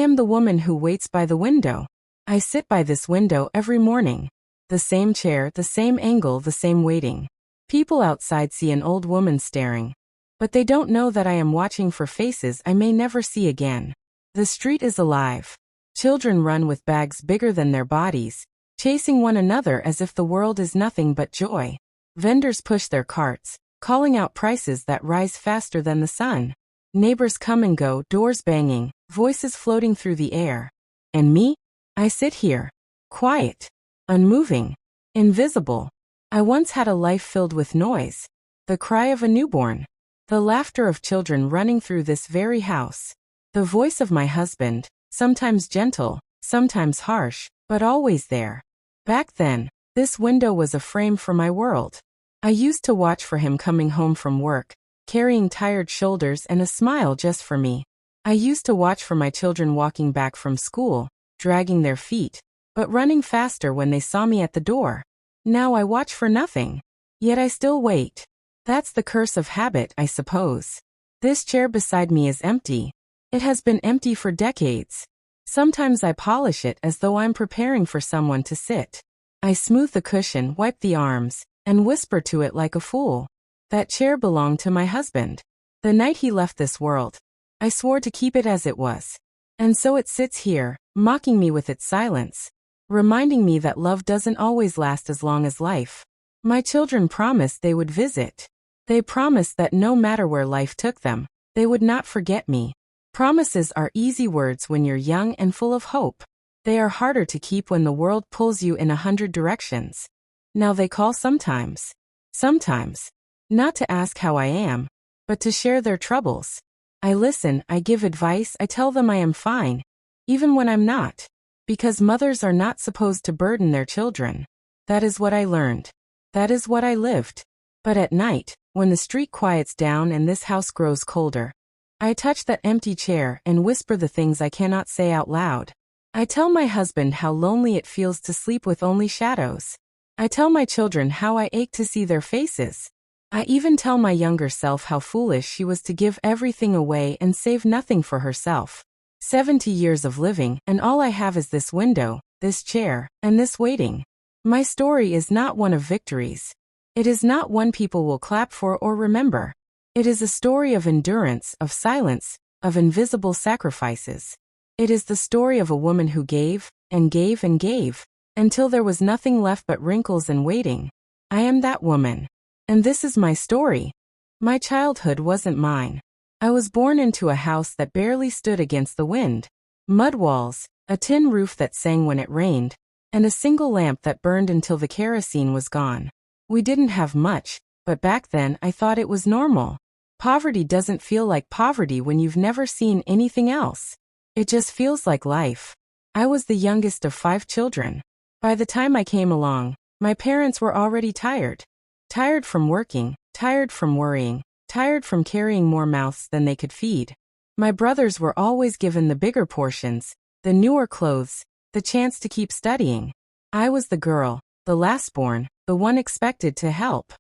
am the woman who waits by the window. I sit by this window every morning. The same chair, the same angle, the same waiting. People outside see an old woman staring. But they don't know that I am watching for faces I may never see again. The street is alive. Children run with bags bigger than their bodies, chasing one another as if the world is nothing but joy. Vendors push their carts, calling out prices that rise faster than the sun. Neighbors come and go, doors banging, voices floating through the air. And me? I sit here, quiet, unmoving, invisible. I once had a life filled with noise, the cry of a newborn, the laughter of children running through this very house, the voice of my husband, sometimes gentle, sometimes harsh, but always there. Back then, this window was a frame for my world. I used to watch for him coming home from work, carrying tired shoulders and a smile just for me. I used to watch for my children walking back from school, dragging their feet, but running faster when they saw me at the door. Now I watch for nothing. Yet I still wait. That's the curse of habit, I suppose. This chair beside me is empty. It has been empty for decades. Sometimes I polish it as though I'm preparing for someone to sit. I smooth the cushion, wipe the arms, and whisper to it like a fool. That chair belonged to my husband. The night he left this world, I swore to keep it as it was. And so it sits here, mocking me with its silence, reminding me that love doesn't always last as long as life. My children promised they would visit. They promised that no matter where life took them, they would not forget me. Promises are easy words when you're young and full of hope. They are harder to keep when the world pulls you in 100 directions. Now they call sometimes. Sometimes. Not to ask how I am, but to share their troubles. I listen, I give advice, I tell them I am fine, even when I'm not. Because mothers are not supposed to burden their children. That is what I learned. That is what I lived. But at night, when the street quiets down and this house grows colder, I touch that empty chair and whisper the things I cannot say out loud. I tell my husband how lonely it feels to sleep with only shadows. I tell my children how I ache to see their faces. I even tell my younger self how foolish she was to give everything away and save nothing for herself. 70 years of living, and all I have is this window, this chair, and this waiting. My story is not one of victories. It is not one people will clap for or remember. It is a story of endurance, of silence, of invisible sacrifices. It is the story of a woman who gave, and gave, and gave, until there was nothing left but wrinkles and waiting. I am that woman. And this is my story. My childhood wasn't mine. I was born into a house that barely stood against the wind. Mud walls, a tin roof that sang when it rained, and a single lamp that burned until the kerosene was gone. We didn't have much, but back then I thought it was normal. Poverty doesn't feel like poverty when you've never seen anything else. It just feels like life. I was the youngest of 5 children. By the time I came along, my parents were already tired. Tired from working, tired from worrying, tired from carrying more mouths than they could feed. My brothers were always given the bigger portions, the newer clothes, the chance to keep studying. I was the girl, the last-born, the one expected to help.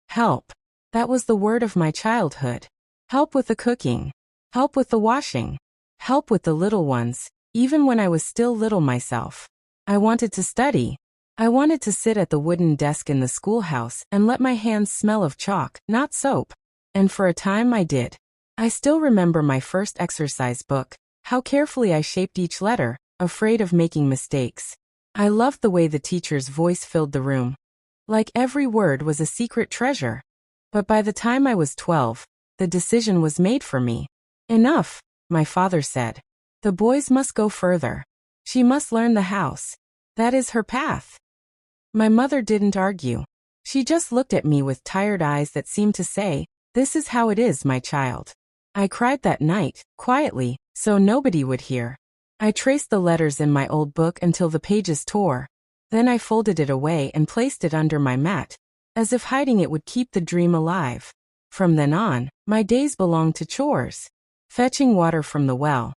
Help. That was the word of my childhood. Help with the cooking. Help with the washing. Help with the little ones, even when I was still little myself. I wanted to study. I wanted to sit at the wooden desk in the schoolhouse and let my hands smell of chalk, not soap. And for a time I did. I still remember my first exercise book, how carefully I shaped each letter, afraid of making mistakes. I loved the way the teacher's voice filled the room. Like every word was a secret treasure. But by the time I was 12, the decision was made for me. Enough, my father said. The boys must go further. She must learn the house. That is her path. My mother didn't argue. She just looked at me with tired eyes that seemed to say, "This is how it is, my child." I cried that night, quietly, so nobody would hear. I traced the letters in my old book until the pages tore. Then I folded it away and placed it under my mat, as if hiding it would keep the dream alive. From then on, my days belonged to chores. Fetching water from the well,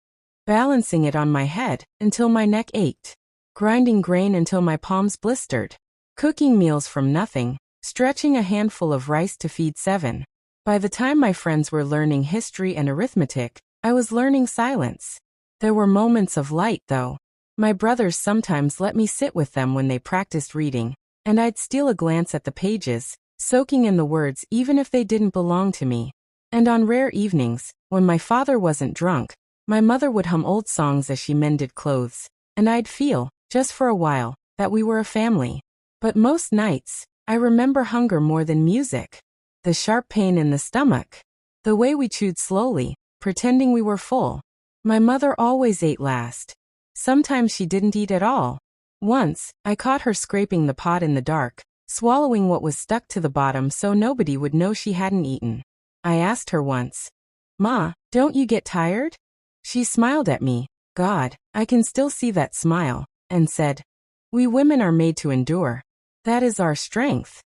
balancing it on my head until my neck ached, grinding grain until my palms blistered, cooking meals from nothing, stretching a handful of rice to feed 7. By the time my friends were learning history and arithmetic, I was learning silence. There were moments of light, though. My brothers sometimes let me sit with them when they practiced reading, and I'd steal a glance at the pages, soaking in the words even if they didn't belong to me. And on rare evenings, when my father wasn't drunk, my mother would hum old songs as she mended clothes, and I'd feel, just for a while, that we were a family. But most nights, I remember hunger more than music. The sharp pain in the stomach. The way we chewed slowly, pretending we were full. My mother always ate last. Sometimes she didn't eat at all. Once, I caught her scraping the pot in the dark, swallowing what was stuck to the bottom so nobody would know she hadn't eaten. I asked her once, "Ma, don't you get tired?" She smiled at me, God, I can still see that smile, and said, "We women are made to endure. That is our strength."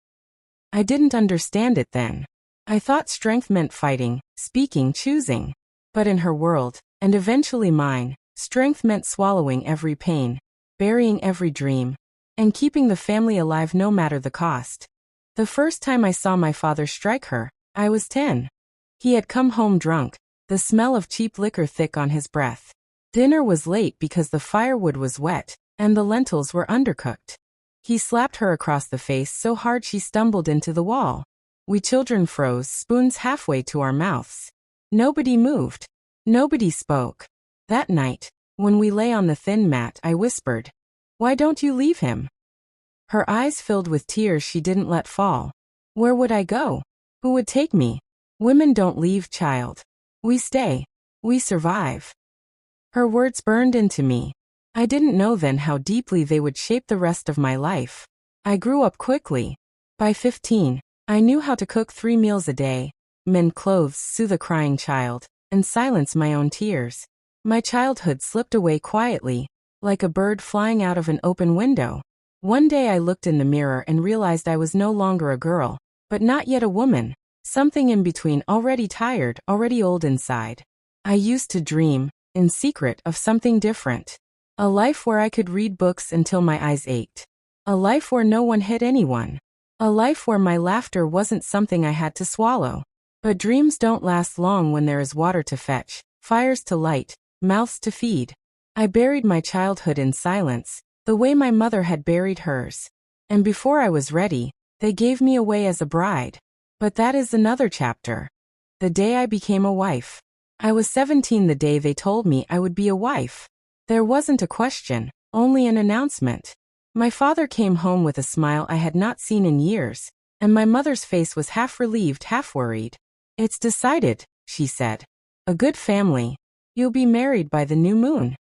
I didn't understand it then. I thought strength meant fighting, speaking, choosing. But in her world, and eventually mine, strength meant swallowing every pain, burying every dream, and keeping the family alive no matter the cost. The first time I saw my father strike her, I was 10. He had come home drunk, the smell of cheap liquor thick on his breath. Dinner was late because the firewood was wet, and the lentils were undercooked. He slapped her across the face so hard she stumbled into the wall. We children froze, spoons halfway to our mouths. Nobody moved. Nobody spoke. That night, when we lay on the thin mat, I whispered, "Why don't you leave him?" Her eyes filled with tears she didn't let fall. Where would I go? Who would take me? Women don't leave, child. We stay. We survive. Her words burned into me. I didn't know then how deeply they would shape the rest of my life. I grew up quickly. By 15, I knew how to cook 3 meals a day, mend clothes, soothe a crying child, and silence my own tears. My childhood slipped away quietly, like a bird flying out of an open window. One day I looked in the mirror and realized I was no longer a girl, but not yet a woman, something in between, already tired, already old inside. I used to dream, in secret, of something different. A life where I could read books until my eyes ached. A life where no one hit anyone. A life where my laughter wasn't something I had to swallow. But dreams don't last long when there is water to fetch, fires to light, mouths to feed. I buried my childhood in silence, the way my mother had buried hers. And before I was ready, they gave me away as a bride. But that is another chapter. The day I became a wife. I was 17 the day they told me I would be a wife. There wasn't a question, only an announcement. My father came home with a smile I had not seen in years, and my mother's face was half relieved, half worried. "It's decided," she said. "A good family. You'll be married by the new moon."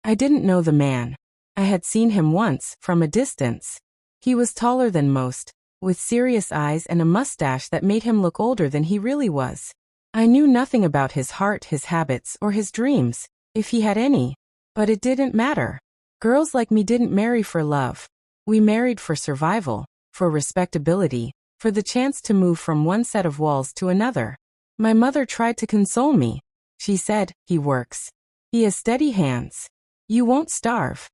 I didn't know the man. I had seen him once, from a distance. He was taller than most, with serious eyes and a mustache that made him look older than he really was. I knew nothing about his heart, his habits, or his dreams, if he had any. But it didn't matter. Girls like me didn't marry for love. We married for survival, for respectability, for the chance to move from one set of walls to another. My mother tried to console me. She said, "He works. He has steady hands. You won't starve."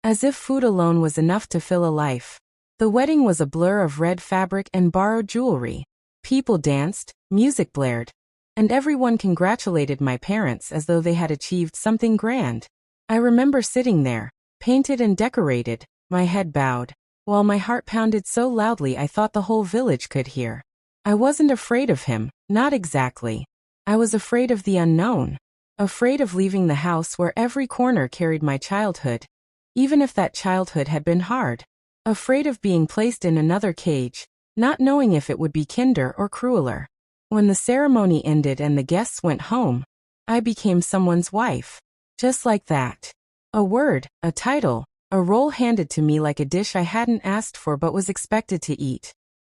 As if food alone was enough to fill a life. The wedding was a blur of red fabric and borrowed jewelry. People danced, music blared, and everyone congratulated my parents as though they had achieved something grand. I remember sitting there, painted and decorated, my head bowed, while my heart pounded so loudly I thought the whole village could hear. I wasn't afraid of him, not exactly. I was afraid of the unknown. Afraid of leaving the house where every corner carried my childhood, even if that childhood had been hard. Afraid of being placed in another cage, not knowing if it would be kinder or crueler. When the ceremony ended and the guests went home, I became someone's wife. Just like that. A word, a title, a role handed to me like a dish I hadn't asked for but was expected to eat.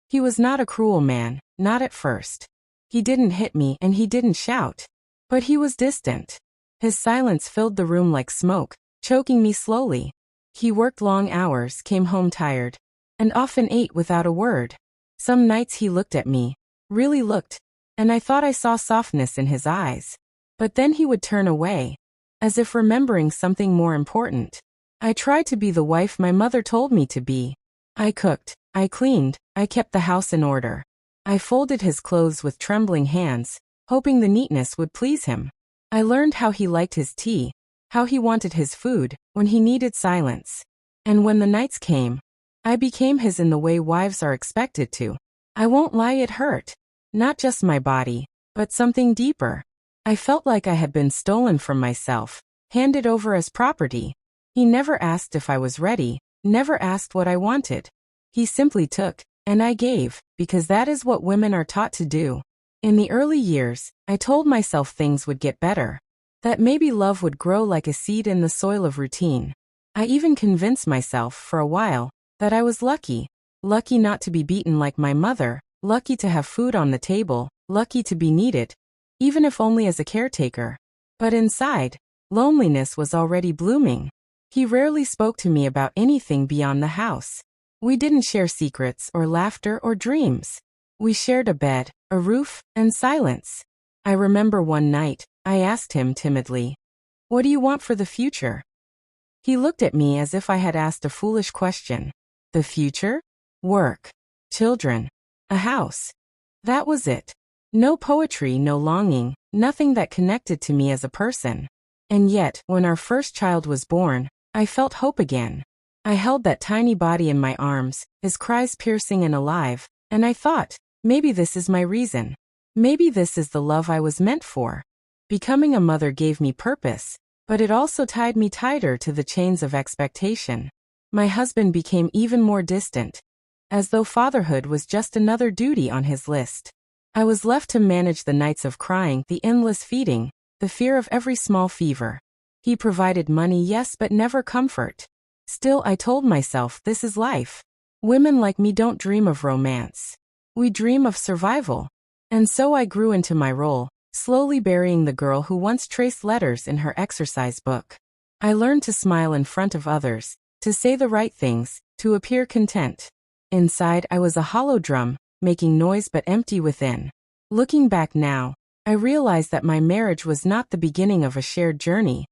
He was not a cruel man, not at first. He didn't hit me and he didn't shout. But he was distant. His silence filled the room like smoke, choking me slowly. He worked long hours, came home tired, and often ate without a word. Some nights he looked at me, really looked, and I thought I saw softness in his eyes. But then he would turn away, as if remembering something more important. I tried to be the wife my mother told me to be. I cooked, I cleaned, I kept the house in order. I folded his clothes with trembling hands, hoping the neatness would please him. I learned how he liked his tea, how he wanted his food, when he needed silence. And when the nights came, I became his in the way wives are expected to. I won't lie, it hurt. Not just my body, but something deeper. I felt like I had been stolen from myself, handed over as property. He never asked if I was ready, never asked what I wanted. He simply took, and I gave, because that is what women are taught to do. In the early years, I told myself things would get better, that maybe love would grow like a seed in the soil of routine. I even convinced myself, for a while, that I was lucky. Lucky not to be beaten like my mother, lucky to have food on the table, lucky to be needed, even if only as a caretaker. But inside, loneliness was already blooming. He rarely spoke to me about anything beyond the house. We didn't share secrets or laughter or dreams. We shared a bed, a roof, and silence. I remember one night, I asked him timidly, "What do you want for the future?" He looked at me as if I had asked a foolish question. The future? Work. Children. A house. That was it. No poetry, no longing, nothing that connected to me as a person. And yet, when our first child was born, I felt hope again. I held that tiny body in my arms, his cries piercing and alive, and I thought, maybe this is my reason. Maybe this is the love I was meant for. Becoming a mother gave me purpose, but it also tied me tighter to the chains of expectation. My husband became even more distant, as though fatherhood was just another duty on his list. I was left to manage the nights of crying, the endless feeding, the fear of every small fever. He provided money, yes, but never comfort. Still, I told myself, this is life. Women like me don't dream of romance. We dream of survival. And so I grew into my role, slowly burying the girl who once traced letters in her exercise book. I learned to smile in front of others, to say the right things, to appear content. Inside, I was a hollow drum, making noise but empty within. Looking back now, I realized that my marriage was not the beginning of a shared journey.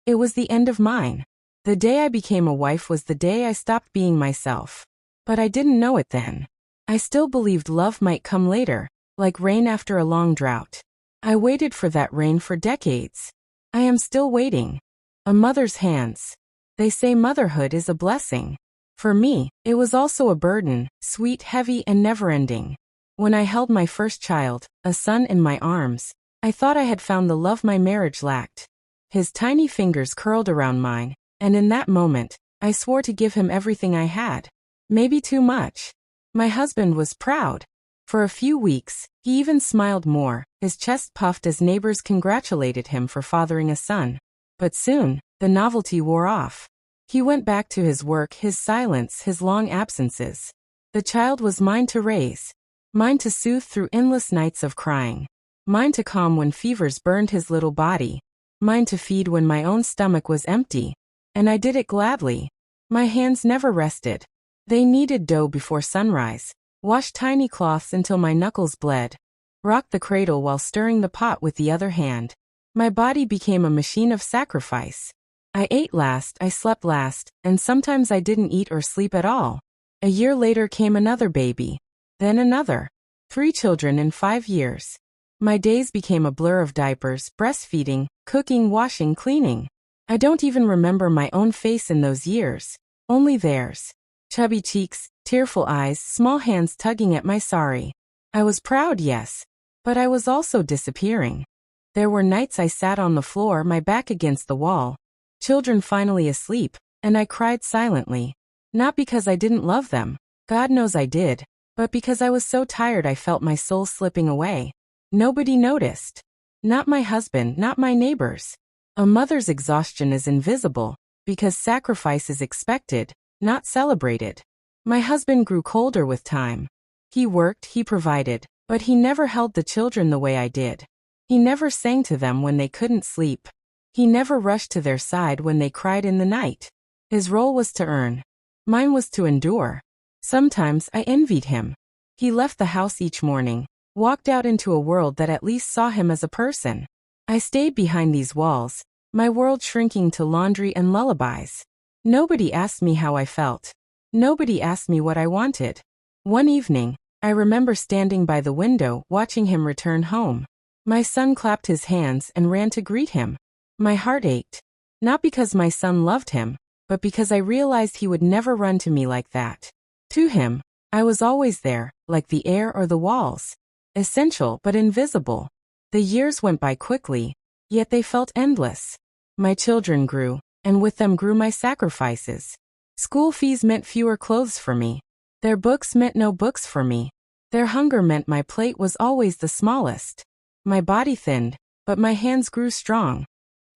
It was the end of mine. The day I became a wife was the day I stopped being myself. But I didn't know it then. I still believed love might come later, like rain after a long drought. I waited for that rain for decades. I am still waiting. A mother's hands. They say motherhood is a blessing. For me, it was also a burden, sweet, heavy, and never-ending. When I held my first child, a son, in my arms, I thought I had found the love my marriage lacked. His tiny fingers curled around mine, and in that moment, I swore to give him everything I had. Maybe too much. My husband was proud. For a few weeks, he even smiled more, his chest puffed as neighbors congratulated him for fathering a son. But soon, the novelty wore off. He went back to his work, his silence, his long absences. The child was mine to raise. Mine to soothe through endless nights of crying. Mine to calm when fevers burned his little body. Mine to feed when my own stomach was empty. And I did it gladly. My hands never rested. They kneaded dough before sunrise, washed tiny cloths until my knuckles bled, rocked the cradle while stirring the pot with the other hand. My body became a machine of sacrifice. I ate last, I slept last, and sometimes I didn't eat or sleep at all. A year later came another baby. Then another. 3 children in 5 years. My days became a blur of diapers, breastfeeding, cooking, washing, cleaning. I don't even remember my own face in those years, only theirs. Chubby cheeks, tearful eyes, small hands tugging at my sari. I was proud, yes, but I was also disappearing. There were nights I sat on the floor, my back against the wall, children finally asleep, and I cried silently. Not because I didn't love them, God knows I did, but because I was so tired I felt my soul slipping away. Nobody noticed. Not my husband, not my neighbors. A mother's exhaustion is invisible, because sacrifice is expected, not celebrated. My husband grew colder with time. He worked, he provided, but he never held the children the way I did. He never sang to them when they couldn't sleep. He never rushed to their side when they cried in the night. His role was to earn. Mine was to endure. Sometimes I envied him. He left the house each morning, walked out into a world that at least saw him as a person. I stayed behind these walls, my world shrinking to laundry and lullabies. Nobody asked me how I felt. Nobody asked me what I wanted. One evening, I remember standing by the window, watching him return home. My son clapped his hands and ran to greet him. My heart ached. Not because my son loved him, but because I realized he would never run to me like that. To him, I was always there, like the air or the walls. Essential but invisible. The years went by quickly, yet they felt endless. My children grew, and with them grew my sacrifices. School fees meant fewer clothes for me. Their books meant no books for me. Their hunger meant my plate was always the smallest. My body thinned, but my hands grew strong.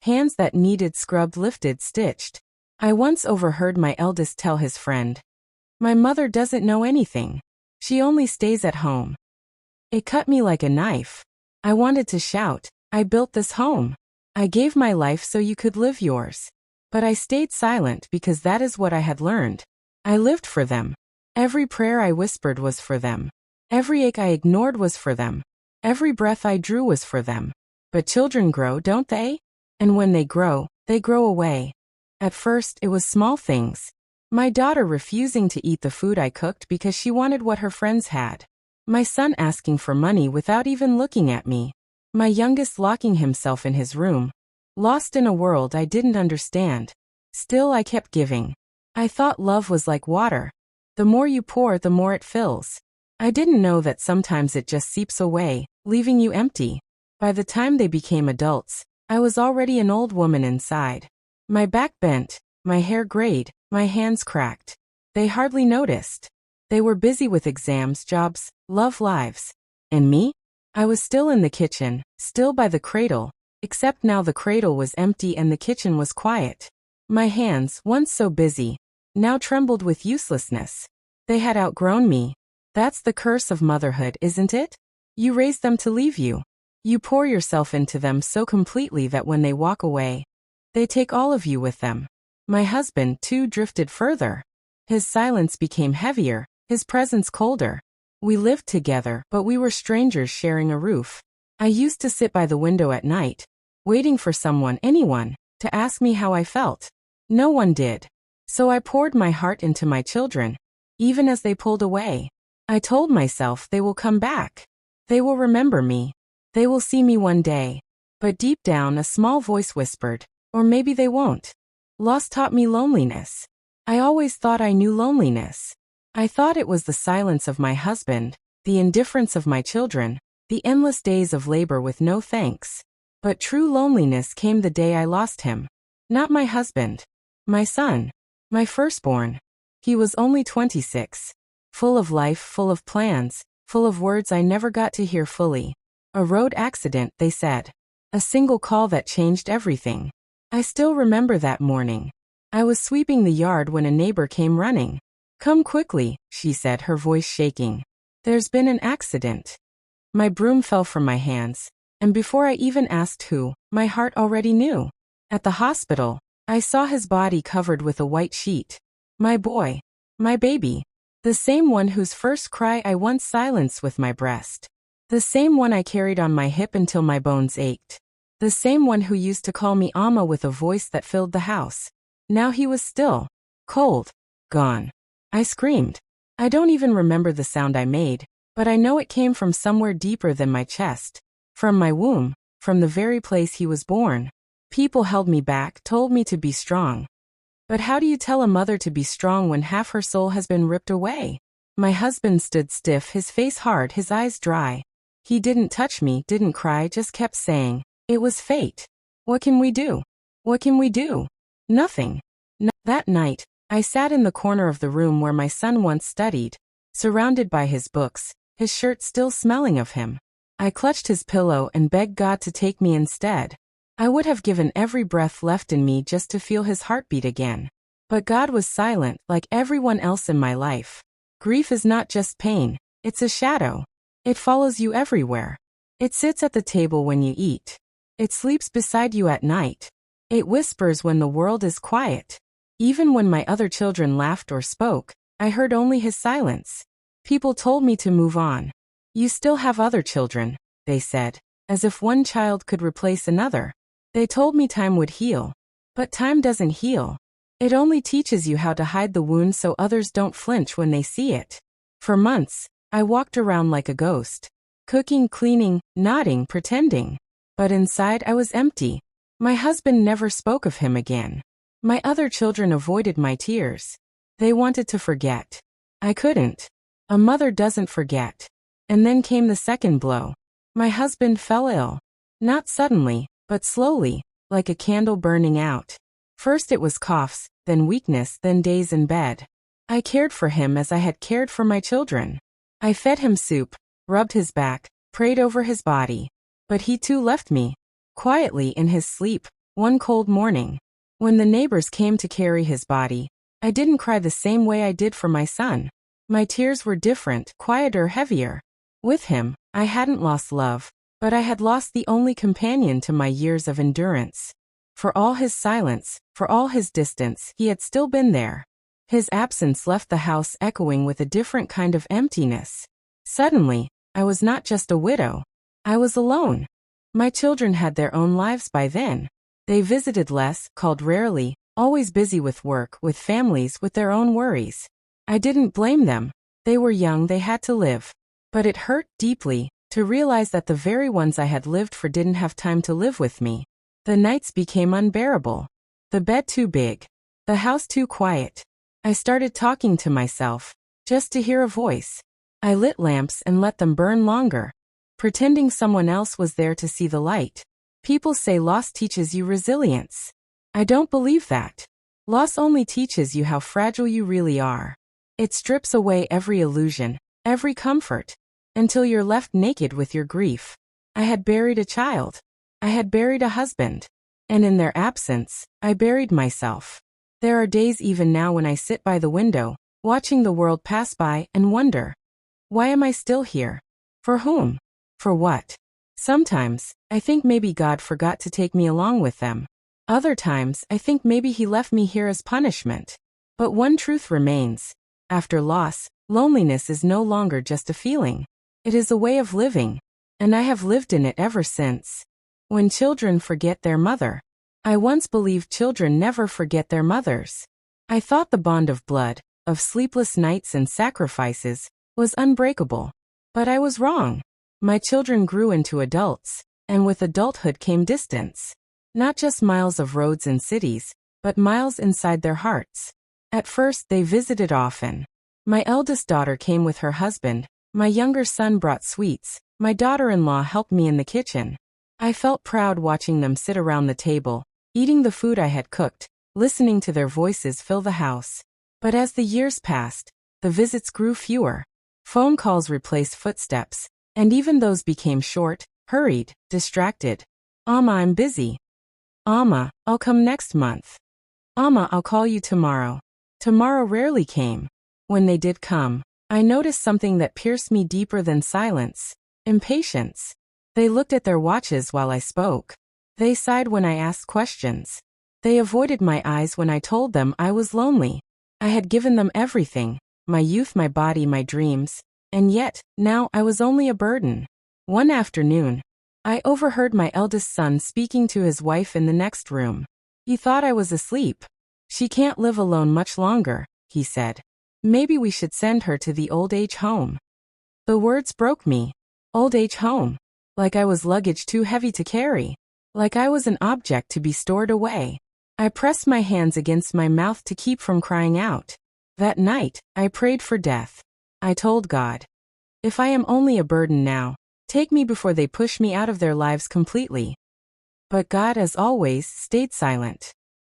Hands that needed scrubbed, lifted, stitched. I once overheard my eldest tell his friend, "My mother doesn't know anything. She only stays at home." It cut me like a knife. I wanted to shout, "I built this home. I gave my life so you could live yours." But I stayed silent because that is what I had learned. I lived for them. Every prayer I whispered was for them. Every ache I ignored was for them. Every breath I drew was for them. But children grow, don't they? And when they grow away. At first, it was small things. My daughter refusing to eat the food I cooked because she wanted what her friends had. My son asking for money without even looking at me. My youngest locking himself in his room. Lost in a world I didn't understand. Still I kept giving. I thought love was like water. The more you pour, the more it fills. I didn't know that sometimes it just seeps away, leaving you empty. By the time they became adults, I was already an old woman inside. My back bent, my hair grayed, my hands cracked. They hardly noticed. They were busy with exams, jobs, love lives. And me? I was still in the kitchen, still by the cradle, except now the cradle was empty and the kitchen was quiet. My hands, once so busy, now trembled with uselessness. They had outgrown me. That's the curse of motherhood, isn't it? You raise them to leave you. You pour yourself into them so completely that when they walk away, they take all of you with them. My husband, too, drifted further. His silence became heavier, his presence colder. We lived together, but we were strangers sharing a roof. I used to sit by the window at night, waiting for someone, anyone, to ask me how I felt. No one did. So I poured my heart into my children, even as they pulled away. I told myself they will come back. They will remember me. They will see me one day. But deep down a small voice whispered, or maybe they won't. Loss taught me loneliness. I always thought I knew loneliness. I thought it was the silence of my husband, the indifference of my children, the endless days of labor with no thanks. But true loneliness came the day I lost him. Not my husband. My son. My firstborn. He was only 26. Full of life, full of plans, full of words I never got to hear fully. A road accident, they said. A single call that changed everything. I still remember that morning. I was sweeping the yard when a neighbor came running. "Come quickly," she said, her voice shaking. "There's been an accident." My broom fell from my hands, and before I even asked who, my heart already knew. At the hospital, I saw his body covered with a white sheet. My boy. My baby. The same one whose first cry I once silenced with my breast. The same one I carried on my hip until my bones ached. The same one who used to call me Amma with a voice that filled the house. Now he was still. Cold. Gone. I screamed. I don't even remember the sound I made, but I know it came from somewhere deeper than my chest. From my womb, from the very place he was born. People held me back, told me to be strong. But how do you tell a mother to be strong when half her soul has been ripped away? My husband stood stiff, his face hard, his eyes dry. He didn't touch me, didn't cry, just kept saying, "It was fate. What can we do? What can we do?" Nothing. That night, I sat in the corner of the room where my son once studied, surrounded by his books, his shirt still smelling of him. I clutched his pillow and begged God to take me instead. I would have given every breath left in me just to feel his heartbeat again. But God was silent, like everyone else in my life. Grief is not just pain, it's a shadow. It follows you everywhere. It sits at the table when you eat. It sleeps beside you at night. It whispers when the world is quiet. Even when my other children laughed or spoke, I heard only his silence. People told me to move on. "You still have other children," they said, as if one child could replace another. They told me time would heal. But time doesn't heal. It only teaches you how to hide the wound so others don't flinch when they see it. For months, I walked around like a ghost. Cooking, cleaning, nodding, pretending. But inside I was empty. My husband never spoke of him again. My other children avoided my tears. They wanted to forget. I couldn't. A mother doesn't forget. And then came the second blow. My husband fell ill. Not suddenly, but slowly, like a candle burning out. First it was coughs, then weakness, then days in bed. I cared for him as I had cared for my children. I fed him soup, rubbed his back, prayed over his body. But he too left me, quietly in his sleep, one cold morning. When the neighbors came to carry his body, I didn't cry the same way I did for my son. My tears were different, quieter, heavier. With him, I hadn't lost love, but I had lost the only companion to my years of endurance. For all his silence, for all his distance, he had still been there. His absence left the house echoing with a different kind of emptiness. Suddenly, I was not just a widow. I was alone. My children had their own lives by then. They visited less, called rarely, always busy with work, with families, with their own worries. I didn't blame them. They were young, they had to live. But it hurt deeply to realize that the very ones I had lived for didn't have time to live with me. The nights became unbearable. The bed too big. The house too quiet. I started talking to myself, just to hear a voice. I lit lamps and let them burn longer, pretending someone else was there to see the light. People say loss teaches you resilience. I don't believe that. Loss only teaches you how fragile you really are. It strips away every illusion, every comfort, until you're left naked with your grief. I had buried a child. I had buried a husband. And in their absence, I buried myself. There are days even now when I sit by the window, watching the world pass by and wonder, why am I still here? For whom? For what? Sometimes, I think maybe God forgot to take me along with them. Other times, I think maybe He left me here as punishment. But one truth remains. After loss, loneliness is no longer just a feeling. It is a way of living. And I have lived in it ever since. When children forget their mother. I once believed children never forget their mothers. I thought the bond of blood, of sleepless nights and sacrifices, was unbreakable. But I was wrong. My children grew into adults, and with adulthood came distance. Not just miles of roads and cities, but miles inside their hearts. At first they visited often. My eldest daughter came with her husband, my younger son brought sweets, my daughter-in-law helped me in the kitchen. I felt proud watching them sit around the table, eating the food I had cooked, listening to their voices fill the house. But as the years passed, the visits grew fewer. Phone calls replaced footsteps, and even those became short, hurried, distracted. "Amma, I'm busy." "Amma, I'll come next month." "Amma, I'll call you tomorrow." Tomorrow rarely came. When they did come, I noticed something that pierced me deeper than silence. Impatience. They looked at their watches while I spoke. They sighed when I asked questions. They avoided my eyes when I told them I was lonely. I had given them everything, my youth, my body, my dreams, and yet, now I was only a burden. One afternoon, I overheard my eldest son speaking to his wife in the next room. He thought I was asleep. "She can't live alone much longer," he said. "Maybe we should send her to the old age home." The words broke me. Old age home. Like I was luggage too heavy to carry. Like I was an object to be stored away. I pressed my hands against my mouth to keep from crying out. That night, I prayed for death. I told God, if I am only a burden now, take me before they push me out of their lives completely. But God, as always, stayed silent.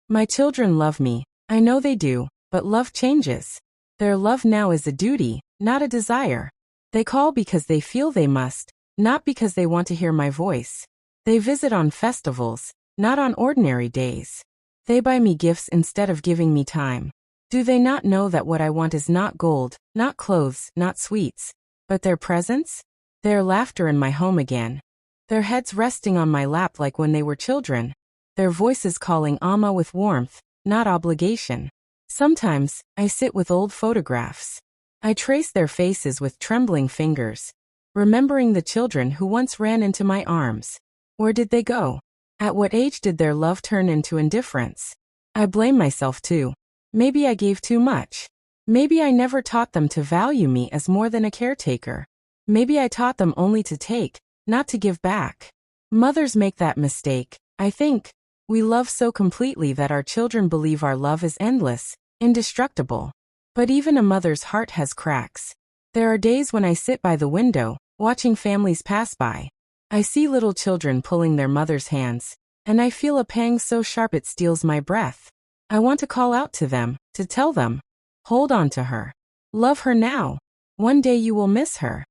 My children love me, I know they do, but love changes. Their love now is a duty, not a desire. They call because they feel they must, not because they want to hear my voice. They visit on festivals, not on ordinary days. They buy me gifts instead of giving me time. Do they not know that what I want is not gold, not clothes, not sweets, but their presence? Their laughter in my home again. Their heads resting on my lap like when they were children. Their voices calling Amma with warmth, not obligation. Sometimes, I sit with old photographs. I trace their faces with trembling fingers, remembering the children who once ran into my arms. Where did they go? At what age did their love turn into indifference? I blame myself too. Maybe I gave too much. Maybe I never taught them to value me as more than a caretaker. Maybe I taught them only to take, not to give back. Mothers make that mistake, I think. We love so completely that our children believe our love is endless, indestructible. But even a mother's heart has cracks. There are days when I sit by the window, watching families pass by. I see little children pulling their mother's hands, and I feel a pang so sharp it steals my breath. I want to call out to them, to tell them, hold on to her. Love her now. One day you will miss her.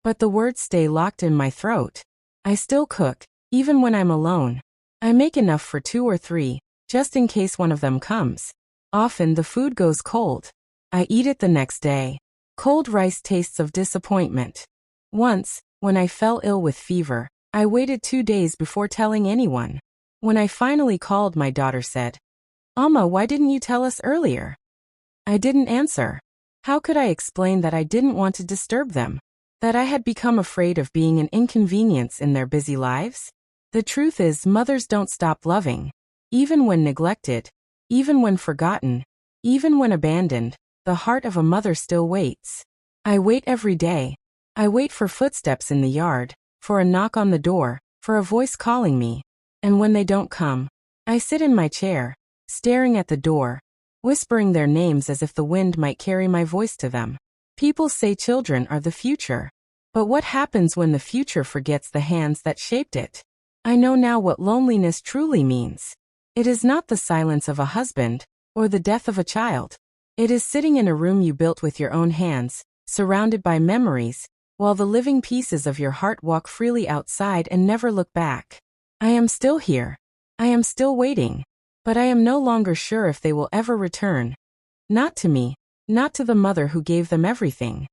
But the words stay locked in my throat. I still cook, even when I'm alone. I make enough for 2 or 3, just in case one of them comes. Often the food goes cold. I eat it the next day. Cold rice tastes of disappointment. Once, when I fell ill with fever, I waited 2 days before telling anyone. When I finally called, my daughter said, "Amma, why didn't you tell us earlier?" I didn't answer. How could I explain that I didn't want to disturb them? That I had become afraid of being an inconvenience in their busy lives? The truth is, mothers don't stop loving. Even when neglected, even when forgotten, even when abandoned, the heart of a mother still waits. I wait every day. I wait for footsteps in the yard, for a knock on the door, for a voice calling me. And when they don't come, I sit in my chair, staring at the door, whispering their names as if the wind might carry my voice to them. People say children are the future. But what happens when the future forgets the hands that shaped it? I know now what loneliness truly means. It is not the silence of a husband, or the death of a child. It is sitting in a room you built with your own hands, surrounded by memories, while the living pieces of your heart walk freely outside and never look back. I am still here. I am still waiting. But I am no longer sure if they will ever return. Not to me. Not to the mother who gave them everything.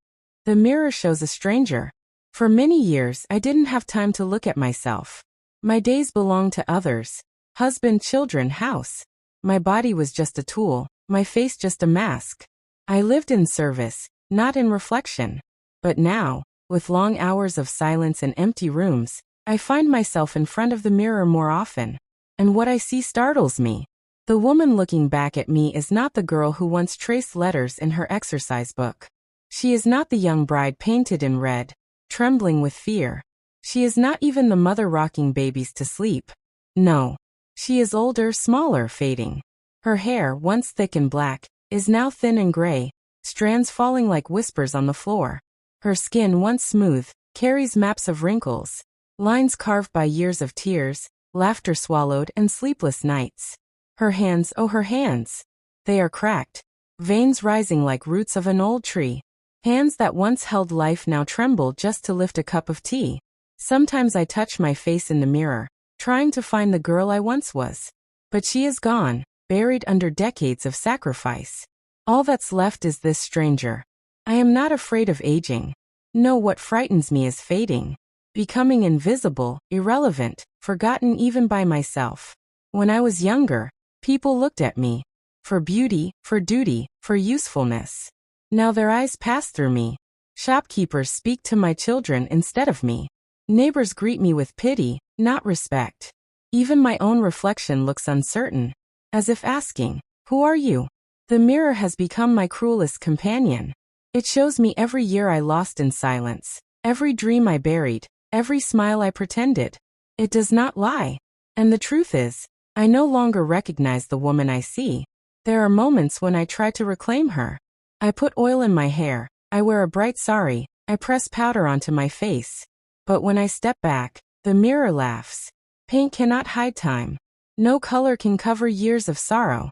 The mirror shows a stranger. For many years, I didn't have time to look at myself. My days belonged to others. Husband, children, house. My body was just a tool, my face just a mask. I lived in service, not in reflection. But now, with long hours of silence and empty rooms, I find myself in front of the mirror more often. And what I see startles me. The woman looking back at me is not the girl who once traced letters in her exercise book. She is not the young bride painted in red, trembling with fear. She is not even the mother rocking babies to sleep. No. She is older, smaller, fading. Her hair, once thick and black, is now thin and gray, strands falling like whispers on the floor. Her skin, once smooth, carries maps of wrinkles, lines carved by years of tears, laughter swallowed, and sleepless nights. Her hands, oh her hands! They are cracked, veins rising like roots of an old tree. Hands that once held life now tremble just to lift a cup of tea. Sometimes I touch my face in the mirror, trying to find the girl I once was. But she is gone, buried under decades of sacrifice. All that's left is this stranger. I am not afraid of aging. No, what frightens me is fading. Becoming invisible, irrelevant, forgotten even by myself. When I was younger, people looked at me. For beauty, for duty, for usefulness. Now their eyes pass through me. Shopkeepers speak to my children instead of me. Neighbors greet me with pity, not respect. Even my own reflection looks uncertain, as if asking, "Who are you?" The mirror has become my cruelest companion. It shows me every year I lost in silence, every dream I buried, every smile I pretended. It does not lie. And the truth is, I no longer recognize the woman I see. There are moments when I try to reclaim her. I put oil in my hair, I wear a bright sari, I press powder onto my face. But when I step back, the mirror laughs. Paint cannot hide time. No color can cover years of sorrow.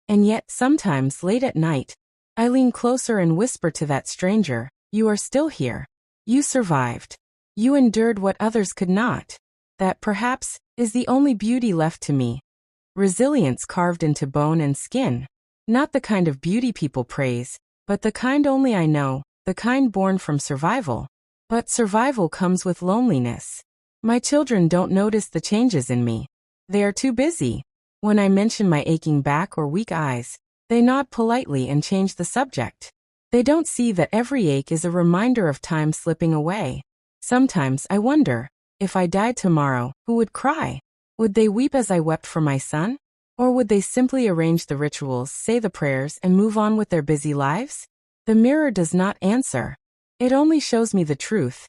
And yet, sometimes, late at night, I lean closer and whisper to that stranger, "You are still here. You survived. You endured what others could not." That, perhaps, is the only beauty left to me. Resilience carved into bone and skin. Not the kind of beauty people praise, but the kind only I know, the kind born from survival. But survival comes with loneliness. My children don't notice the changes in me. They are too busy. When I mention my aching back or weak eyes, they nod politely and change the subject. They don't see that every ache is a reminder of time slipping away. Sometimes I wonder, if I died tomorrow, who would cry? Would they weep as I wept for my son? Or would they simply arrange the rituals, say the prayers, and move on with their busy lives? The mirror does not answer. It only shows me the truth.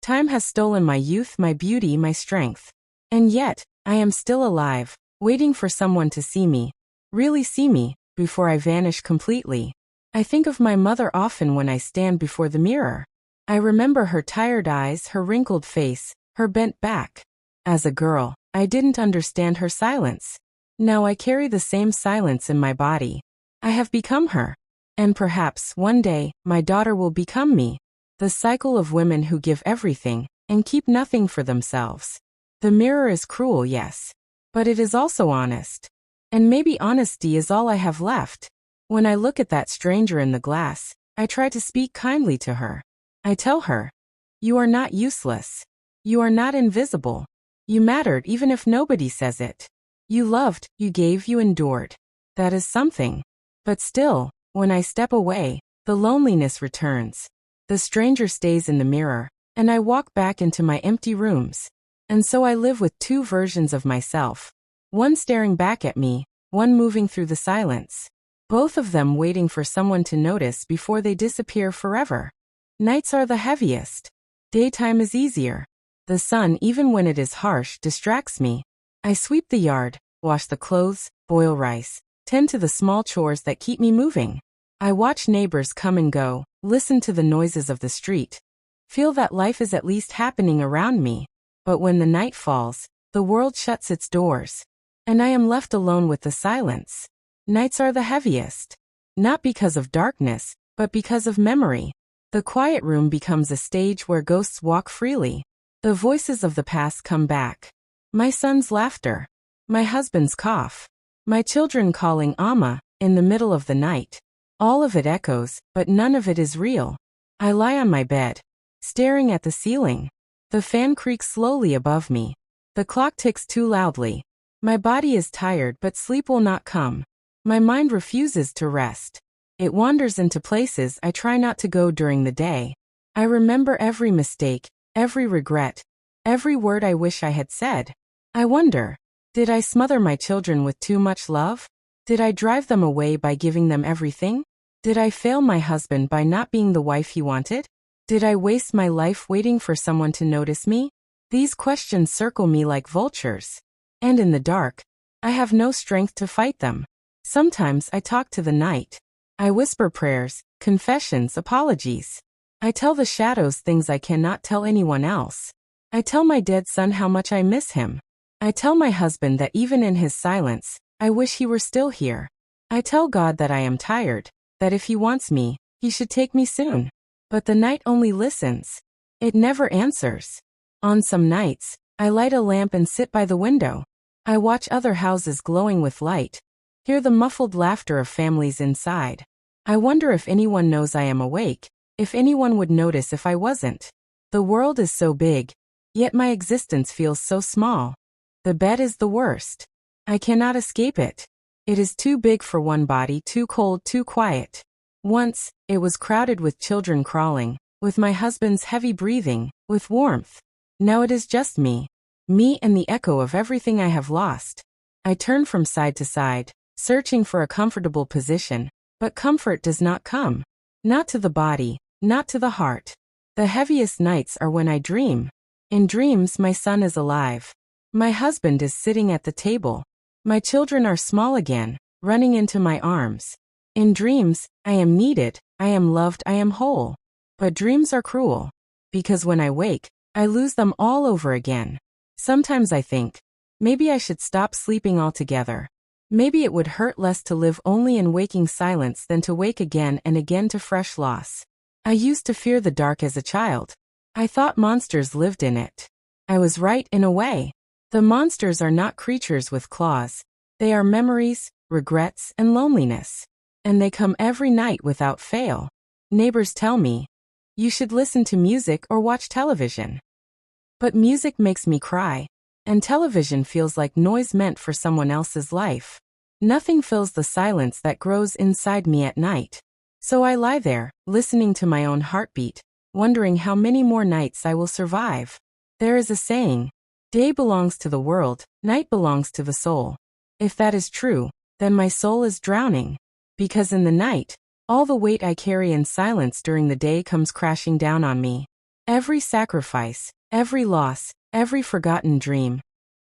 Time has stolen my youth, my beauty, my strength. And yet, I am still alive, waiting for someone to see me, really see me, before I vanish completely. I think of my mother often when I stand before the mirror. I remember her tired eyes, her wrinkled face, her bent back. As a girl, I didn't understand her silence. Now I carry the same silence in my body. I have become her. And perhaps, one day, my daughter will become me. The cycle of women who give everything, and keep nothing for themselves. The mirror is cruel, yes. But it is also honest. And maybe honesty is all I have left. When I look at that stranger in the glass, I try to speak kindly to her. I tell her, "You are not useless. You are not invisible. You mattered even if nobody says it. You loved, you gave, you endured. That is something." But still, when I step away, the loneliness returns. The stranger stays in the mirror, and I walk back into my empty rooms. And so I live with two versions of myself. One staring back at me, one moving through the silence. Both of them waiting for someone to notice before they disappear forever. Nights are the heaviest. Daytime is easier. The sun, even when it is harsh, distracts me. I sweep the yard, wash the clothes, boil rice, tend to the small chores that keep me moving. I watch neighbors come and go, listen to the noises of the street. Feel that life is at least happening around me. But when the night falls, the world shuts its doors. And I am left alone with the silence. Nights are the heaviest. Not because of darkness, but because of memory. The quiet room becomes a stage where ghosts walk freely. The voices of the past come back. My son's laughter. My husband's cough. My children calling Amma in the middle of the night. All of it echoes, but none of it is real. I lie on my bed, staring at the ceiling. The fan creaks slowly above me. The clock ticks too loudly. My body is tired, but sleep will not come. My mind refuses to rest. It wanders into places I try not to go during the day. I remember every mistake, every regret, every word I wish I had said. I wonder, did I smother my children with too much love? Did I drive them away by giving them everything? Did I fail my husband by not being the wife he wanted? Did I waste my life waiting for someone to notice me? These questions circle me like vultures. And in the dark, I have no strength to fight them. Sometimes I talk to the night. I whisper prayers, confessions, apologies. I tell the shadows things I cannot tell anyone else. I tell my dead son how much I miss him. I tell my husband that even in his silence, I wish he were still here. I tell God that I am tired, that if he wants me, he should take me soon. But the night only listens. It never answers. On some nights, I light a lamp and sit by the window. I watch other houses glowing with light, hear the muffled laughter of families inside. I wonder if anyone knows I am awake, if anyone would notice if I wasn't. The world is so big, yet my existence feels so small. The bed is the worst. I cannot escape it. It is too big for one body, too cold, too quiet. Once, it was crowded with children crawling, with my husband's heavy breathing, with warmth. Now it is just me. Me and the echo of everything I have lost. I turn from side to side, searching for a comfortable position, but comfort does not come. Not to the body, not to the heart. The heaviest nights are when I dream. In dreams, my son is alive. My husband is sitting at the table. My children are small again, running into my arms. In dreams, I am needed, I am loved, I am whole. But dreams are cruel. Because when I wake, I lose them all over again. Sometimes I think, maybe I should stop sleeping altogether. Maybe it would hurt less to live only in waking silence than to wake again and again to fresh loss. I used to fear the dark as a child. I thought monsters lived in it. I was right in a way. The monsters are not creatures with claws. They are memories, regrets, and loneliness. And they come every night without fail. Neighbors tell me, you should listen to music or watch television. But music makes me cry, and television feels like noise meant for someone else's life. Nothing fills the silence that grows inside me at night. So I lie there, listening to my own heartbeat, wondering how many more nights I will survive. There is a saying, day belongs to the world, night belongs to the soul. If that is true, then my soul is drowning. Because in the night, All the weight I carry in silence during the day comes crashing down on me. Every sacrifice, every loss, every forgotten dream.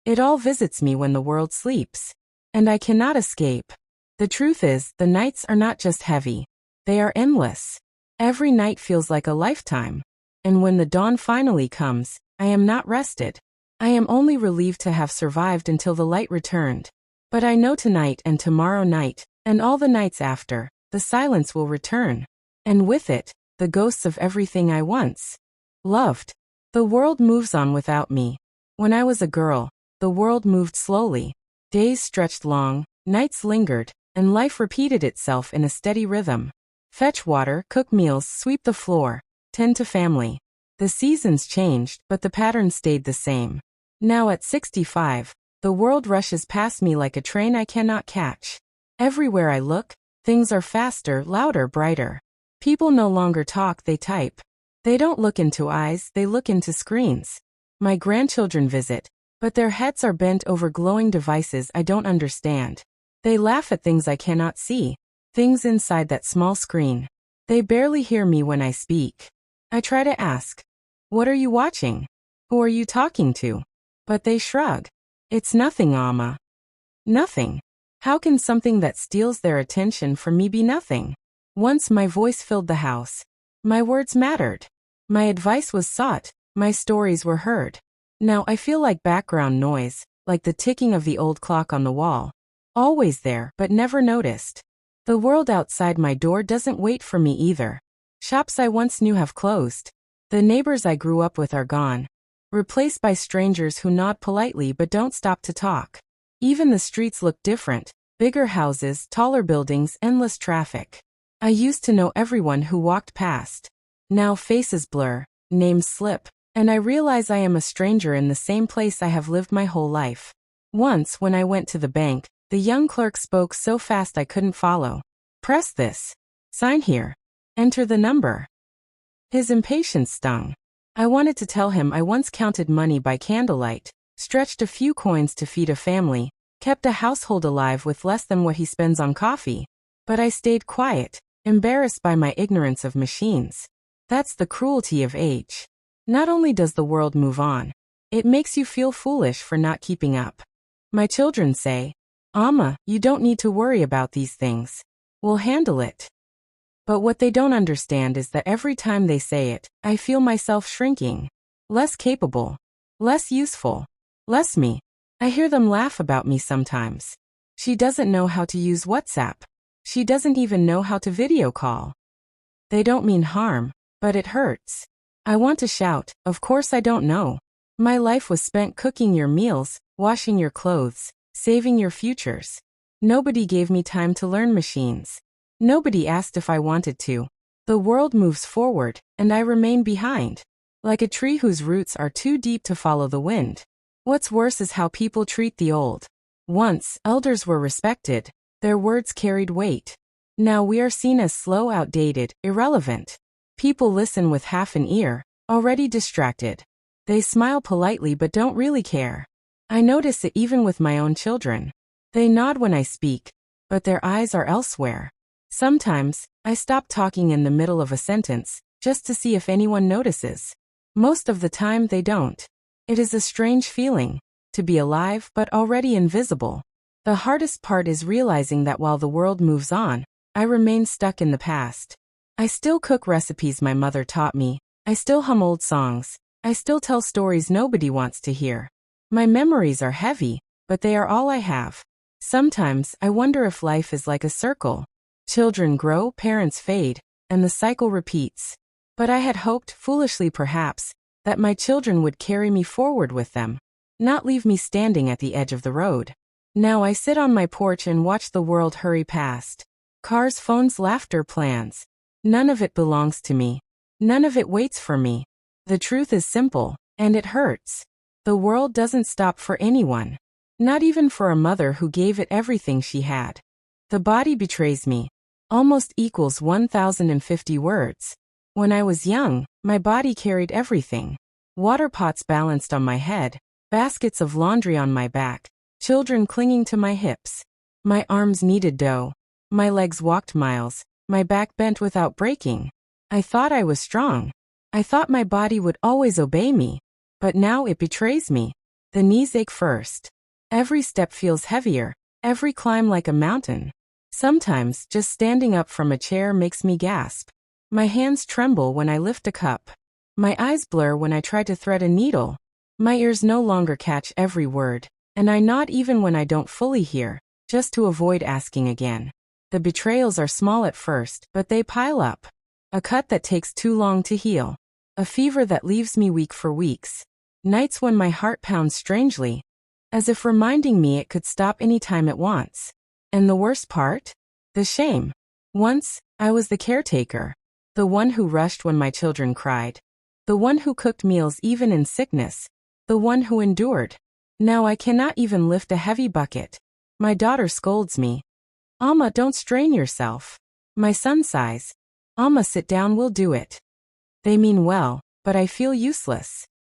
It all visits me when the world sleeps. And I cannot escape. The truth is, the nights are not just heavy. They are endless. Every night feels like a lifetime. And when the dawn finally comes, I am not rested. I am only relieved to have survived until the light returned. But I know tonight and tomorrow night, and all the nights after, the silence will return. And with it, the ghosts of everything I once loved. The world moves on without me. When I was a girl, the world moved slowly. Days stretched long, nights lingered, and life repeated itself in a steady rhythm. Fetch water, cook meals, sweep the floor, tend to family. The seasons changed, but the pattern stayed the same. Now at 65, the world rushes past me like a train I cannot catch. Everywhere I look, things are faster, louder, brighter. People no longer talk, they type. They don't look into eyes, they look into screens. My grandchildren visit, but their heads are bent over glowing devices I don't understand. They laugh at things I cannot see, things inside that small screen. They barely hear me when I speak. I try to ask, "What are you watching? Who are you talking to?" But they shrug. "It's nothing, Amma." Nothing. How can something that steals their attention from me be nothing? Once my voice filled the house. My words mattered. My advice was sought. My stories were heard. Now I feel like background noise, like the ticking of the old clock on the wall. Always there, but never noticed. The world outside my door doesn't wait for me either. Shops I once knew have closed. The neighbors I grew up with are gone. Replaced by strangers who nod politely but don't stop to talk. Even the streets look different. Bigger houses, taller buildings, endless traffic. I used to know everyone who walked past. Now faces blur, names slip, and I realize I am a stranger in the same place I have lived my whole life. Once, when I went to the bank, the young clerk spoke so fast I couldn't follow. "Press this. Sign here. Enter the number." His impatience stung. I wanted to tell him I once counted money by candlelight, stretched a few coins to feed a family, kept a household alive with less than what he spends on coffee. But I stayed quiet, embarrassed by my ignorance of machines. That's the cruelty of age. Not only does the world move on, it makes you feel foolish for not keeping up. My children say, "Amma, you don't need to worry about these things. We'll handle it." But what they don't understand is that every time they say it, I feel myself shrinking. Less capable. Less useful. Less me. I hear them laugh about me sometimes. "She doesn't know how to use WhatsApp. She doesn't even know how to video call." They don't mean harm, but it hurts. I want to shout, "Of course I don't know. My life was spent cooking your meals, washing your clothes, saving your futures. Nobody gave me time to learn machines. Nobody asked if I wanted to. The world moves forward, and I remain behind. Like a tree whose roots are too deep to follow the wind." What's worse is how people treat the old. Once, elders were respected. Their words carried weight. Now we are seen as slow, outdated, irrelevant. People listen with half an ear, already distracted. They smile politely but don't really care. I notice it even with my own children. They nod when I speak, but their eyes are elsewhere. Sometimes, I stop talking in the middle of a sentence, just to see if anyone notices. Most of the time they don't. It is a strange feeling, to be alive but already invisible. The hardest part is realizing that while the world moves on, I remain stuck in the past. I still cook recipes my mother taught me. I still hum old songs. I still tell stories nobody wants to hear. My memories are heavy, but they are all I have. Sometimes, I wonder if life is like a circle. Children grow, parents fade, and the cycle repeats. But I had hoped, foolishly perhaps, that my children would carry me forward with them, not leave me standing at the edge of the road. Now I sit on my porch and watch the world hurry past. Cars, phones, laughter, plans. None of it belongs to me. None of it waits for me. The truth is simple, and it hurts. The world doesn't stop for anyone. Not even for a mother who gave it everything she had. The body betrays me. Almost equals 1,050 words. When I was young, my body carried everything. Water pots balanced on my head, baskets of laundry on my back, children clinging to my hips. My arms kneaded dough. My legs walked miles. my back bent without breaking. I thought I was strong. I thought my body would always obey me. But now it betrays me. The knees ache first. Every step feels heavier, every climb like a mountain. Sometimes, just standing up from a chair makes me gasp. My hands tremble when I lift a cup. My eyes blur when I try to thread a needle. My ears no longer catch every word, and I nod even when I don't fully hear, just to avoid asking again. The betrayals are small at first, but they pile up. A cut that takes too long to heal. A fever that leaves me weak for weeks. Nights when my heart pounds strangely, as if reminding me it could stop any time it wants. And the worst part? The shame. Once, I was the caretaker. The one who rushed when my children cried. The one who cooked meals even in sickness. The one who endured. Now I cannot even lift a heavy bucket. My daughter scolds me. "Alma, don't strain yourself." My son sighs. "Alma, sit down, we'll do it." They mean well, but I feel useless.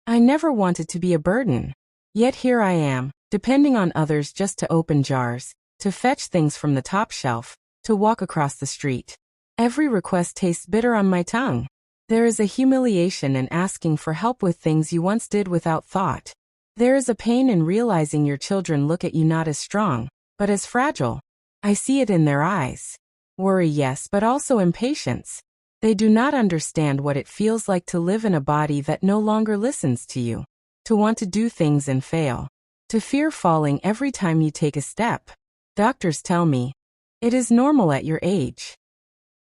I never wanted to be a burden. Yet here I am, depending on others just to open jars, to fetch things from the top shelf, to walk across the street. Every request tastes bitter on my tongue. There is a humiliation in asking for help with things you once did without thought. There is a pain in realizing your children look at you not as strong, but as fragile. I see it in their eyes. Worry, yes, but also impatience. They do not understand what it feels like to live in a body that no longer listens to you. To want to do things and fail. To fear falling every time you take a step. Doctors tell me, it is normal at your age.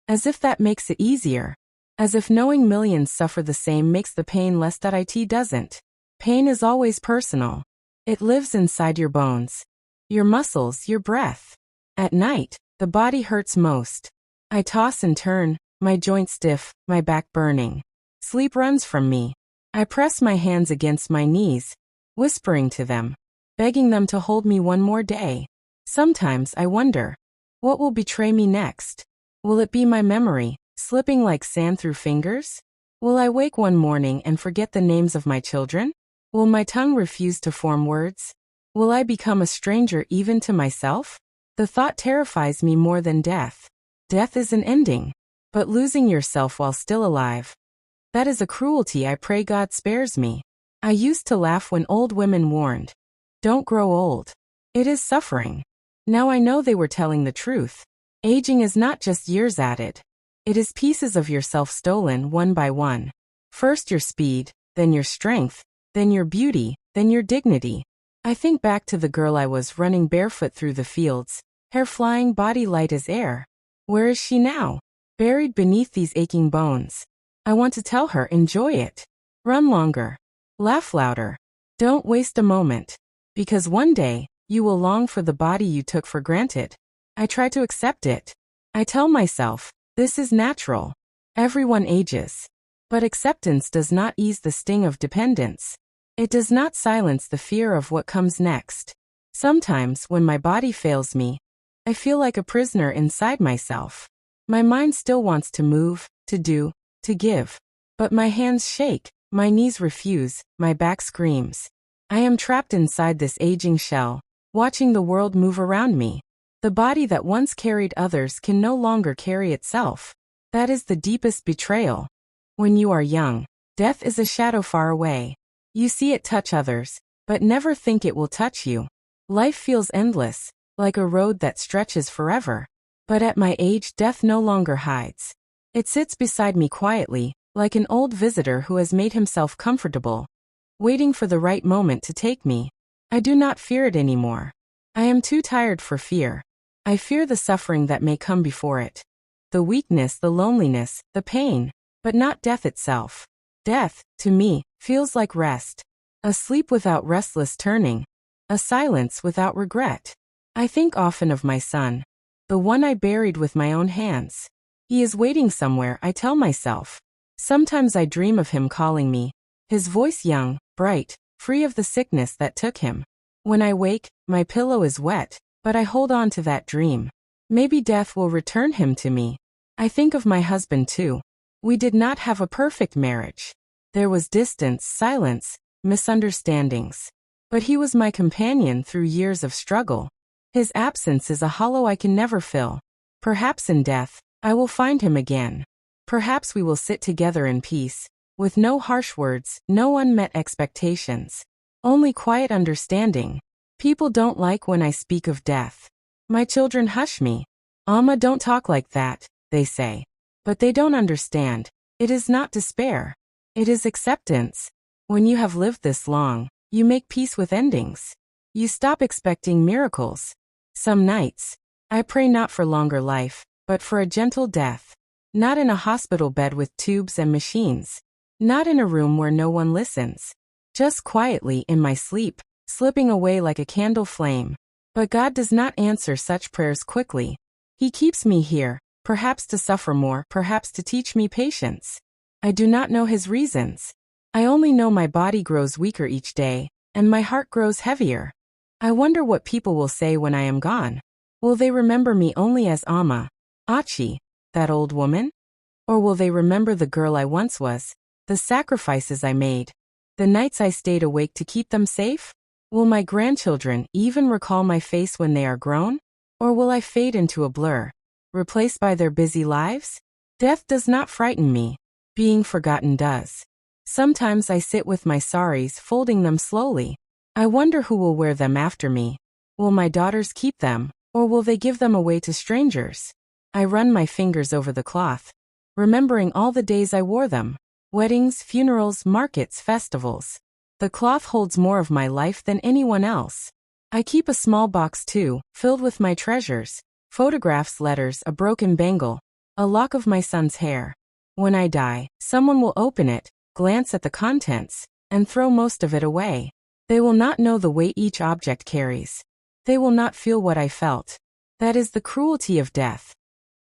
As if that makes it easier. As if knowing millions suffer the same makes the pain less. It doesn't. Pain is always personal. It lives inside your bones. Your muscles, your breath. At night, the body hurts most. I toss and turn, my joints stiff, my back burning. Sleep runs from me. I press my hands against my knees, whispering to them, begging them to hold me one more day. Sometimes I wonder, what will betray me next? Will it be my memory, slipping like sand through fingers? Will I wake one morning and forget the names of my children? Will my tongue refuse to form words? Will I become a stranger even to myself? The thought terrifies me more than death. Death is an ending. But losing yourself while still alive, that is a cruelty I pray God spares me. I used to laugh when old women warned, "Don't grow old. It is suffering." Now I know they were telling the truth. Aging is not just years added. It is pieces of yourself stolen one by one. First your speed, then your strength, then your beauty, then your dignity. I think back to the girl I was running barefoot through the fields, hair flying, body light as air. Where is she now? Buried beneath these aching bones. I want to tell her, enjoy it. Run longer. Laugh louder. Don't waste a moment. Because one day, you will long for the body you took for granted. I try to accept it. I tell myself, this is natural. Everyone ages. But acceptance does not ease the sting of dependence. It does not silence the fear of what comes next. Sometimes, when my body fails me, I feel like a prisoner inside myself. My mind still wants to move, to do, to give. But my hands shake, my knees refuse, my back screams. I am trapped inside this aging shell, watching the world move around me. The body that once carried others can no longer carry itself. That is the deepest betrayal. When you are young, death is a shadow far away. You see it touch others, but never think it will touch you. Life feels endless, like a road that stretches forever. But at my age, death no longer hides. It sits beside me quietly, like an old visitor who has made himself comfortable, waiting for the right moment to take me. I do not fear it anymore. I am too tired for fear. I fear the suffering that may come before it. The weakness, the loneliness, the pain, but not death itself. Death, to me, feels like rest. A sleep without restless turning. A silence without regret. I think often of my son. The one I buried with my own hands. He is waiting somewhere, I tell myself. Sometimes I dream of him calling me. His voice young, bright, free of the sickness that took him. When I wake, my pillow is wet, but I hold on to that dream. Maybe death will return him to me. I think of my husband too. We did not have a perfect marriage. There was distance, silence, misunderstandings. But he was my companion through years of struggle. His absence is a hollow I can never fill. Perhaps in death, I will find him again. Perhaps we will sit together in peace, with no harsh words, no unmet expectations. Only quiet understanding. People don't like when I speak of death. My children hush me. Amma, don't talk like that, they say. But they don't understand. It is not despair. It is acceptance. When you have lived this long, you make peace with endings. You stop expecting miracles. Some nights, I pray not for longer life, but for a gentle death. Not in a hospital bed with tubes and machines. Not in a room where no one listens. Just quietly in my sleep, slipping away like a candle flame. But God does not answer such prayers quickly. He keeps me here, perhaps to suffer more, perhaps to teach me patience. I do not know his reasons. I only know my body grows weaker each day, and my heart grows heavier. I wonder what people will say when I am gone. Will they remember me only as Amma, Achi, that old woman? Or will they remember the girl I once was, the sacrifices I made, the nights I stayed awake to keep them safe? Will my grandchildren even recall my face when they are grown? Or will I fade into a blur, replaced by their busy lives? Death does not frighten me. Being forgotten does. Sometimes I sit with my saris, folding them slowly. I wonder who will wear them after me. Will my daughters keep them, or will they give them away to strangers? I run my fingers over the cloth, remembering all the days I wore them. Weddings, funerals, markets, festivals. The cloth holds more of my life than anyone else. I keep a small box too, filled with my treasures. Photographs, letters, a broken bangle, a lock of my son's hair. When I die, someone will open it, glance at the contents, and throw most of it away. They will not know the weight each object carries. They will not feel what I felt. That is the cruelty of death.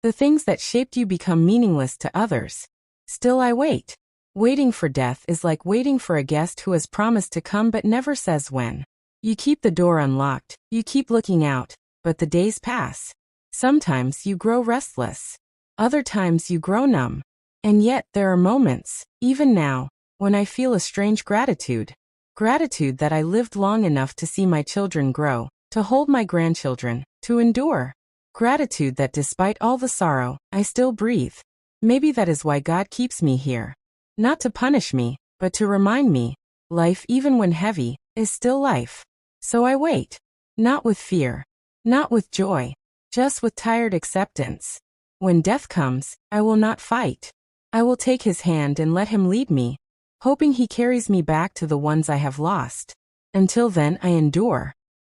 The things that shaped you become meaningless to others. Still I wait. Waiting for death is like waiting for a guest who has promised to come but never says when. You keep the door unlocked, you keep looking out, but the days pass. Sometimes you grow restless. Other times you grow numb. And yet there are moments, even now, when I feel a strange gratitude. Gratitude that I lived long enough to see my children grow, to hold my grandchildren, to endure. Gratitude that despite all the sorrow, I still breathe. Maybe that is why God keeps me here. Not to punish me, but to remind me, life even when heavy, is still life. So I wait. Not with fear. Not with joy. Just with tired acceptance. When death comes, I will not fight. I will take his hand and let him lead me, hoping he carries me back to the ones I have lost. Until then I endure.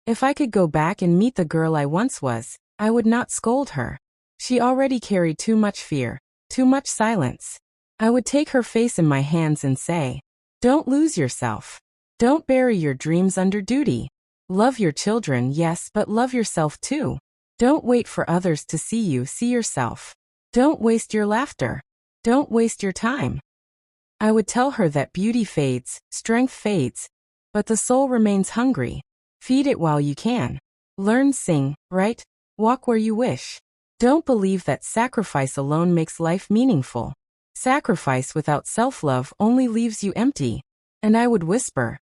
If I could go back and meet the girl I once was, I would not scold her. She already carried too much fear, too much silence. I would take her face in my hands and say, "Don't lose yourself. Don't bury your dreams under duty. Love your children, yes, but love yourself too. Don't wait for others to see you, see yourself. Don't waste your laughter. Don't waste your time." I would tell her that beauty fades, strength fades, but the soul remains hungry. Feed it while you can. Learn, sing, write, walk where you wish. Don't believe that sacrifice alone makes life meaningful. Sacrifice without self-love only leaves you empty. And I would whisper,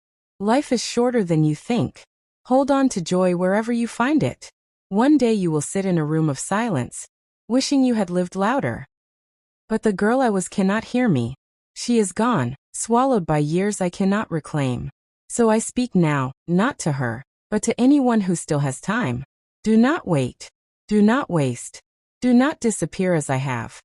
life is shorter than you think. Hold on to joy wherever you find it. One day you will sit in a room of silence, wishing you had lived louder. But the girl I was cannot hear me. She is gone, swallowed by years I cannot reclaim. So I speak now, not to her, but to anyone who still has time. Do not wait. Do not waste. Do not disappear as I have.